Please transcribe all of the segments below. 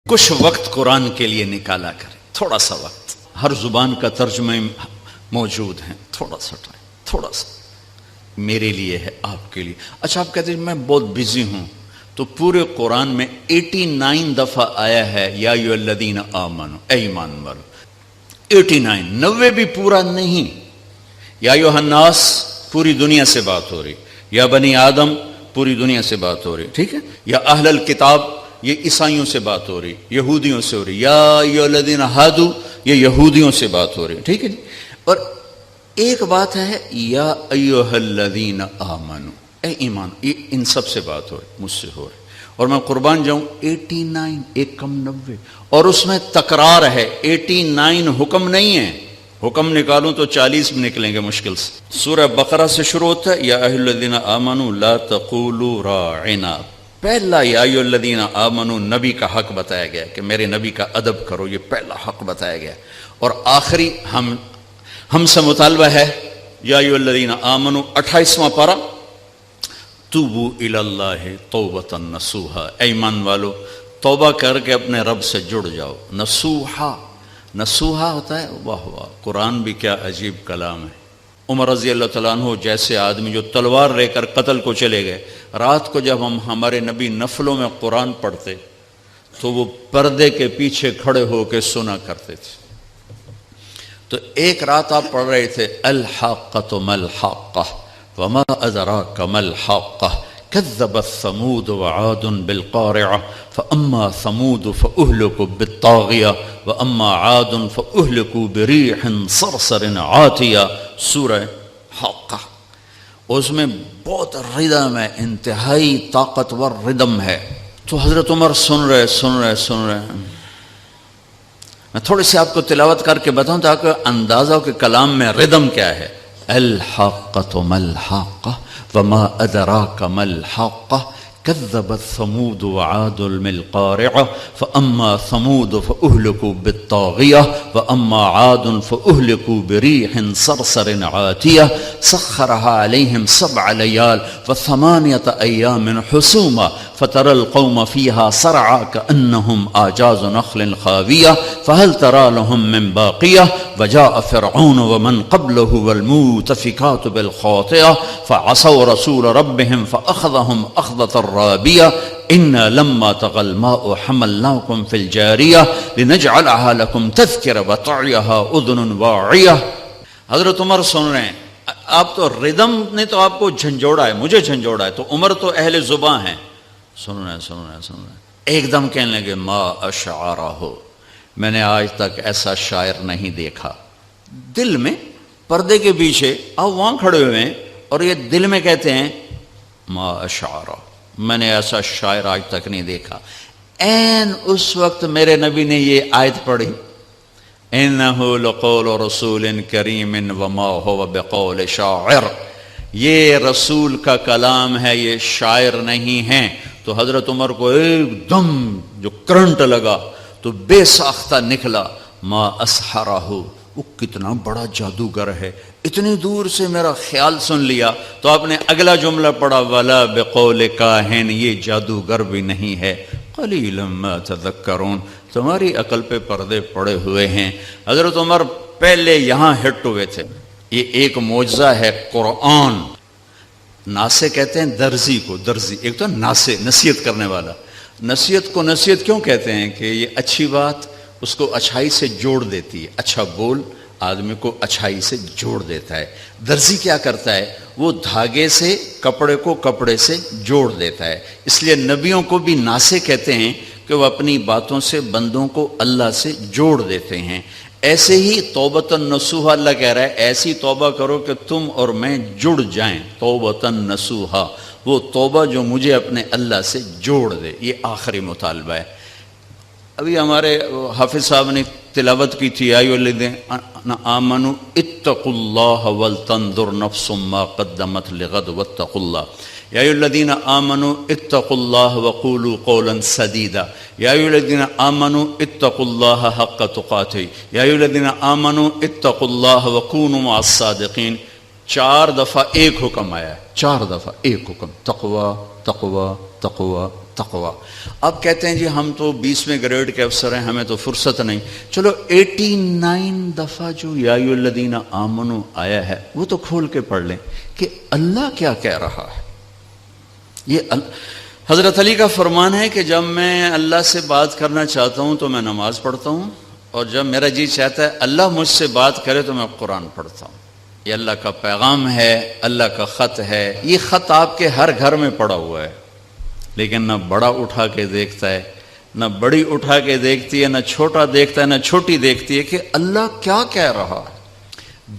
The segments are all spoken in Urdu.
کچھ وقت قرآن کے لیے نکالا کریں، تھوڑا سا وقت. ہر زبان کا ترجمہ موجود ہے، تھوڑا سا ٹائم، تھوڑا سا میرے لیے ہے، آپ کے لیے. اچھا آپ کہتے ہیں میں بہت بزی ہوں، تو پورے قرآن میں 89 دفعہ آیا ہے یا ایھا الذین آمنوا، اے ایمان والو. 89، 90 بھی پورا نہیں. یا ایھا الناس پوری دنیا سے بات ہو رہی، یا بنی آدم پوری دنیا سے بات ہو رہی، ٹھیک ہے. یا اہل الکتاب یہ عیسائیوں سے بات ہو رہی، یہودیوں سے ہو رہی. یا ایھا الذین ھادوا یہ یہودیوں سے بات ہو رہی، ٹھیک ہے جی. اور ایک بات ہے یا ایھا الذین آمنوا، اے ایمان، یہ ان سب سے بات ہو رہی، مجھ سے ہو رہی. اور میں قربان جاؤں 89 ایک کم 90، اور اس میں تکرار ہے. 89 حکم نہیں ہے، حکم نکالوں تو 40 میں نکلیں گے مشکل سے. سورہ بقرہ سے شروع ہوتا ہے یا ایھا الذین آمنوا لا تقولوا راعنا. پہلا یا ایھا الذین آمنوا نبی کا حق بتایا گیا کہ میرے نبی کا ادب کرو، یہ پہلا حق بتایا گیا. اور آخری ہم سے مطالبہ ہے یا ایھا الذین آمنوا 28واں پارہ توبوا الی اللہ توبۃ نصوحا. اے ایمان والو توبہ کر کے اپنے رب سے جڑ جاؤ. نصوحا، نصوحا ہوتا ہے، واہ واہ، قرآن بھی کیا عجیب کلام ہے. عمر رضی اللہ تعالیٰ عنہ جیسے آدمی جو تلوار لے کر قتل کو چلے گئے، رات کو جب ہمارے نبی نفلوں میں قرآن پڑھتے تو وہ پردے کے پیچھے کھڑے ہو کے سنا کرتے تھے. تو ایک رات آپ پڑھ رہے تھے الحاقۃ ما الحاقۃ وما ادراک ما الحاقۃ كذبت ثمود وعاد بالقارعة فأما ثمود فأهلكوا بالطاغية وأما عاد فأهلكوا بريح صرصر عاتية. سورہ حاقہ، اس میں بہت ردم ہے، انتہائی طاقتور ردم ہے. تو حضرت عمر سن رہے. میں تھوڑی سی آپ کو تلاوت کر کے بتاؤں تاکہ اندازہ ہو کہ کلام میں ردم کیا ہے. الحاقۃ ما الحاقۃ وما ادراک ما الحاقۃ كذبت ثمود وعاد بالقارعة فأما ثمود فأهلكوا بالطاغية وأما عاد فأهلكوا بريح صرصر عاتية سخرها عليهم 7 ليال و8 أيام حسوما فترى القوم فيها صرعى كأنهم أعجاز نخل خاوية فهل ترى لهم من باقية وجاء فرعون ومن قبله والمؤتفكات بالخاطئة فعصوا رسول ربهم فأخذهم أخذة رابية إنا لما طغى الماء حملناكم في الجارية لنجعلها لكم تذكرة وتعيها أذن واعية. حضرت عمر سن رہے ہیں. آپ تو ردم نے تو آپ کو جھنجھوڑا ہے، مجھے جھنجھوڑا ہے، تو عمر تو اہل زباں ہیں. سن رہے ایک دم کہنے لگے ما اشعرہ، میں نے آج تک ایسا شاعر نہیں دیکھا. دل میں پردے کے پیچھے آپ وہاں کھڑے ہوئے ہیں اور یہ دل میں کہتے ہیں ما اشعرہ، میں نے ایسا شاعر آج تک نہیں دیکھا. این اس وقت میرے نبی نے یہ آیت پڑھی انہ لقول رسول کریم وما هو بقول شاعر، یہ رسول کا کلام ہے، یہ شاعر نہیں ہے. تو حضرت عمر کو ایک دم جو کرنٹ لگا تو بے ساختہ نکلا ما اسحرہ، وہ کتنا بڑا جادوگر ہے، اتنی دور سے میرا خیال سن لیا. تو آپ نے اگلا جملہ پڑھا ولا بقول کاہن، یہ جادوگر بھی نہیں ہے. قلیلا ما تذکرون، تمہاری عقل پہ پردے پڑے ہوئے ہیں. حضرت عمر پہلے یہاں ہٹ ہوئے تھے. یہ ایک معجزہ ہے قرآن. ناسے کہتے ہیں درزی کو، درزی ایک تو ناسے، نصیحت کرنے والا. نصیحت کو نصیحت کیوں کہتے ہیں کہ یہ اچھی بات اس کو اچھائی سے جوڑ دیتی ہے، اچھا بول آدمی کو اچھائی سے جوڑ دیتا ہے. درزی کیا کرتا ہے، وہ دھاگے سے کپڑے کو کپڑے سے جوڑ دیتا ہے. اس لیے نبیوں کو بھی ناسے کہتے ہیں کہ وہ اپنی باتوں سے بندوں کو اللہ سے جوڑ دیتے ہیں. ایسے ہی توبۃ نصوحا، اللہ کہہ رہا ہے ایسی توبہ کرو کہ تم اور میں جڑ جائیں. توبۃ نصوحا، وہ توبہ جو مجھے اپنے اللہ سے جوڑ دے. یہ آخری مطالبہ ہے. ابھی ہمارے حافظ صاحب نے تلاوت کی تھی یا ایھا الذین آمنوا اتقوا اللہ ولتنظر نفس ما قدمت لغد واتقوا اللہ. یا ایھا الذین آمنوا اتقوا اللہ وقولوا قولا سدیدا. یا ایھا الذین آمنوا اتقوا اللہ حق تقاتہ. یا ایھا الذین آمنوا اتقوا اللہ وکونوا مع الصادقین. 4 دفعہ ایک حکم آیا ہے، 4 دفعہ ایک حکم، تقوی تقوی تقوی تقوی. اب کہتے ہیں جی ہم تو 20ویں گریڈ کے افسر ہیں, ہمیں تو فرصت نہیں. چلو 89 دفعہ جو یا ایھا الذین آمنوا آیا ہے وہ تو کھول کے پڑھ لیں کہ اللہ کیا کہہ رہا ہے. یہ حضرت علی کا فرمان ہے کہ جب میں اللہ سے بات کرنا چاہتا ہوں تو میں نماز پڑھتا ہوں, اور جب میرا جی چاہتا ہے اللہ مجھ سے بات کرے تو میں قرآن پڑھتا ہوں. یہ اللہ کا پیغام ہے, اللہ کا خط ہے. یہ خط آپ کے ہر گھر میں پڑا ہوا ہے, لیکن نہ بڑا اٹھا کے دیکھتا ہے, نہ بڑی اٹھا کے دیکھتی ہے, نہ چھوٹا دیکھتا ہے, نہ چھوٹی دیکھتی ہے کہ اللہ کیا کہہ رہا ہے.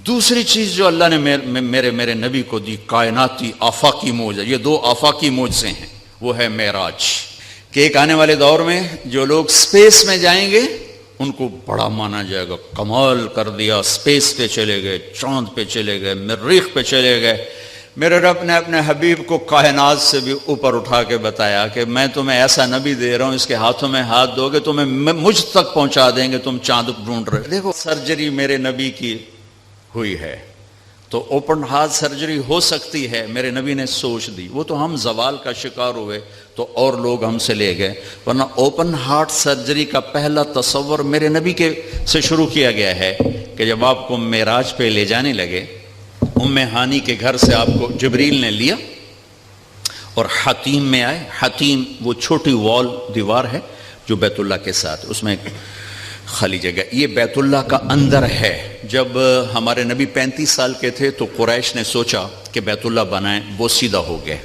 دوسری چیز جو اللہ نے میرے نبی کو دی, کائناتی آفاقی موج ہے. یہ 2 آفاقی موجزیں ہیں, وہ ہے معراج, کہ ایک آنے والے دور میں جو لوگ سپیس میں جائیں گے ان کو بڑا مانا جائے گا, کمال کر دیا, سپیس پہ چلے گئے, چاند پہ چلے گئے, مریخ پہ چلے گئے. میرے رب نے اپنے حبیب کو کائنات سے بھی اوپر اٹھا کے بتایا کہ میں تمہیں ایسا نبی دے رہا ہوں, اس کے ہاتھوں میں ہاتھ دو گے تمہیں مجھ تک پہنچا دیں گے, تم چاند ڈھونڈ رہے. دیکھو سرجری میرے نبی کی ہوئی ہے تو اوپن ہارٹ سرجری ہو سکتی ہے, میرے نبی نے سوچ دی. وہ تو ہم زوال کا شکار ہوئے تو اور لوگ ہم سے لے گئے, ورنہ اوپن ہارٹ سرجری کا پہلا تصور میرے نبی کے سے شروع کیا گیا ہے کہ جب آپ کو معراج پہ لے جانے لگے, ام ہانی کے گھر سے آپ کو جبریل نے لیا اور حتیم میں آئے. حتیم وہ چھوٹی وال دیوار ہے جو بیت اللہ کے ساتھ, اس میں ایک خالی جگہ, یہ بیت اللہ کا اندر ہے. جب ہمارے نبی 35 سال کے تھے تو قریش نے سوچا کہ بیت اللہ بنائیں, وہ سیدھا ہو گئے.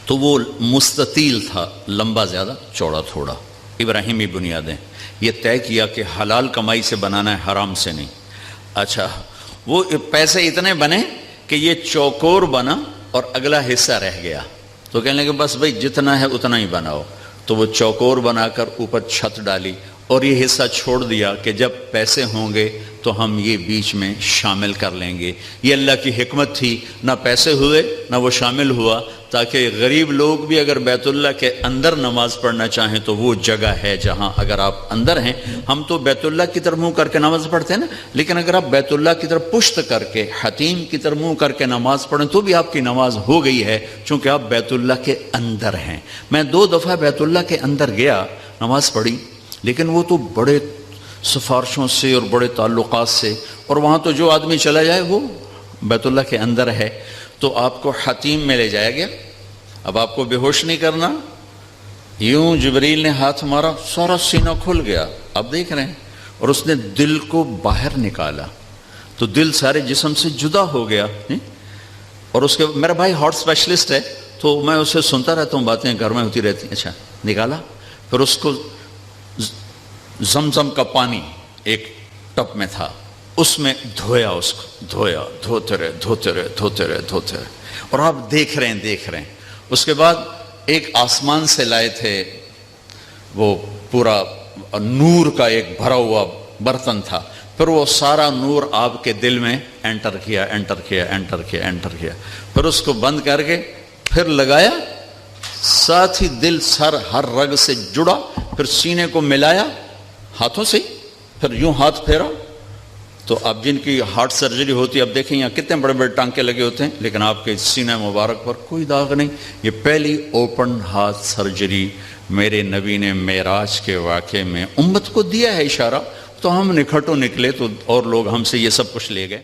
تو وہ مستطیل تھا, لمبا زیادہ, چوڑا تھوڑا. ابراہیمی بنیادیں, یہ طے کیا کہ حلال کمائی سے بنانا ہے, حرام سے نہیں. اچھا وہ پیسے اتنے بنے کہ یہ چوکور بنا اور اگلا حصہ رہ گیا, تو کہنے لگے بس بھائی جتنا ہے اتنا ہی بناؤ. تو وہ چوکور بنا کر اوپر چھت ڈالی اور یہ حصہ چھوڑ دیا کہ جب پیسے ہوں گے تو ہم یہ بیچ میں شامل کر لیں گے. یہ اللہ کی حکمت تھی, نہ پیسے ہوئے نہ وہ شامل ہوا, تاکہ غریب لوگ بھی اگر بیت اللہ کے اندر نماز پڑھنا چاہیں تو وہ جگہ ہے جہاں اگر آپ اندر ہیں. ہم تو بیت اللہ کی طرف منہ کر کے نماز پڑھتے ہیں نا, لیکن اگر آپ بیت اللہ کی طرف پشت کر کے حتیم کی طرف منہ کر کے نماز پڑھیں تو بھی آپ کی نماز ہو گئی ہے, چونکہ آپ بیت اللہ کے اندر ہیں. میں 2 دفعہ بیت اللہ کے اندر گیا, نماز پڑھی, لیکن وہ تو بڑے سفارشوں سے اور بڑے تعلقات سے, اور وہاں تو جو آدمی چلا جائے وہ بیت اللہ کے اندر ہے. تو آپ کو حتیم میں لے جایا گیا. اب آپ کو بے ہوش نہیں کرنا, یوں جبریل نے ہاتھ مارا, سارا سینہ کھل گیا, آپ دیکھ رہے ہیں, اور اس نے دل کو باہر نکالا تو دل سارے جسم سے جدا ہو گیا. اور اس کے, میرا بھائی ہارٹ اسپیشلسٹ ہے تو میں اسے سنتا رہتا ہوں, باتیں گھر میں ہوتی رہتی ہیں. اچھا نکالا, پھر اس کو زمزم کا پانی ایک ٹپ میں تھا, اس میں دھویا, اس کو دھویا, دھوتے رہے دھوتے رہے دھوتے رہے دھوتے رہے, اور آپ دیکھ رہے ہیں. اس کے بعد ایک آسمان سے لائے تھے, وہ پورا نور کا ایک بھرا ہوا برتن تھا, پھر وہ سارا نور آپ کے دل میں انٹر کیا, پھر اس کو بند کر کے پھر لگایا, ساتھ ہی دل سر ہر رگ سے جڑا, پھر سینے کو ملایا ہاتھوں سے, پھر یوں ہاتھ پھیرا. تو اب جن کی ہارٹ سرجری ہوتی ہے, اب دیکھیں یہاں کتنے بڑے بڑے ٹانکے لگے ہوتے ہیں, لیکن آپ کے سینہ مبارک پر کوئی داغ نہیں. یہ پہلی اوپن ہارٹ سرجری میرے نبی نے معراج کے واقعے میں امت کو دیا ہے اشارہ. تو ہم نکھٹو نکلے تو اور لوگ ہم سے یہ سب کچھ لے گئے.